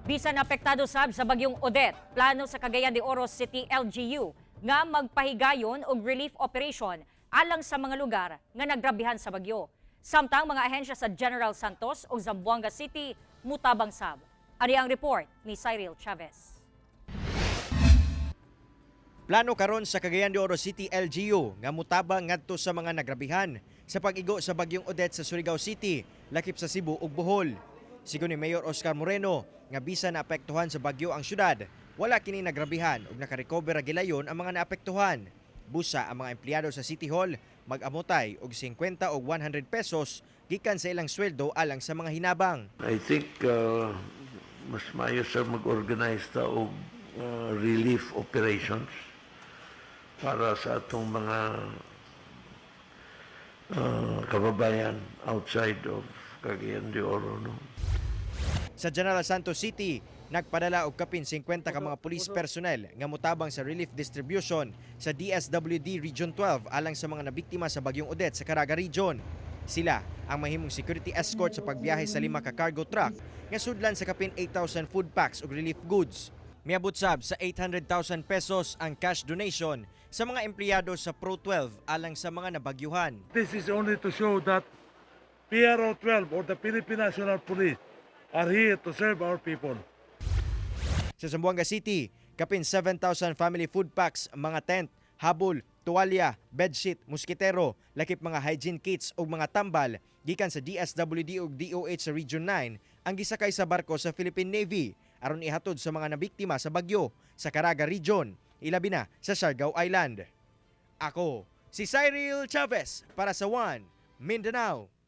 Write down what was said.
Bisan apektado sab sa bagyong Odette, plano sa Cagayan de Oro City LGU nga magpahigayon og relief operation alang sa mga lugar nga nagrabihan sa bagyo. Samtang mga ahensya sa General Santos o Zamboanga City mutabang sab. Ari ang report ni Cyril Chavez. Plano karon sa Cagayan de Oro City LGU nga mutabang ngadto sa mga nagrabihan sa pag-igo sa bagyong Odette sa Surigao City, lakip sa Cebu ug Bohol. Sigon ni Mayor Oscar Moreno nga bisan naapektuhan sa bagyo ang syudad, wala kini nagrabihan ug nakarecover gilayon ang mga naapektuhan. Busa ang mga empleyado sa City Hall mag-amotay og 50 o 100 pesos gikan sa ilang sweldo alang sa mga hinabang. I think mas maayo sa mag-organize ta og relief operations para sa atong mga kababayan outside of Cagayan de Oro. No? Sa General Santos City, nagpadala og kapin 50 ka mga police personnel nga mutabang sa relief distribution sa DSWD Region 12 alang sa mga nabiktima sa bagyong Odette sa Caraga Region. Sila ang mahimong security escort sa pagbiyahe sa 5 ka cargo truck nga sudlan sa kapin 8,000 food packs ug relief goods. Miabot sab sa 800,000 pesos ang cash donation sa mga empleyado sa Pro 12 alang sa mga nabagyuhan. This is only to show that PRO 12 or the Philippine National Police are here to serve our people. Sa Zamboanga City, kapin 7,000 family food packs, mga tent, habol, tuwalya, bedsheet, muskitero, lakip mga hygiene kits ug mga tambal gikan sa DSWD ug DOH sa Region 9 ang gisakay sa barko sa Philippine Navy aron ihatod sa mga nabiktima sa bagyo sa Caraga Region, ilabi na sa Siargao Island. Ako, si Cyril Chavez para sa One Mindanao.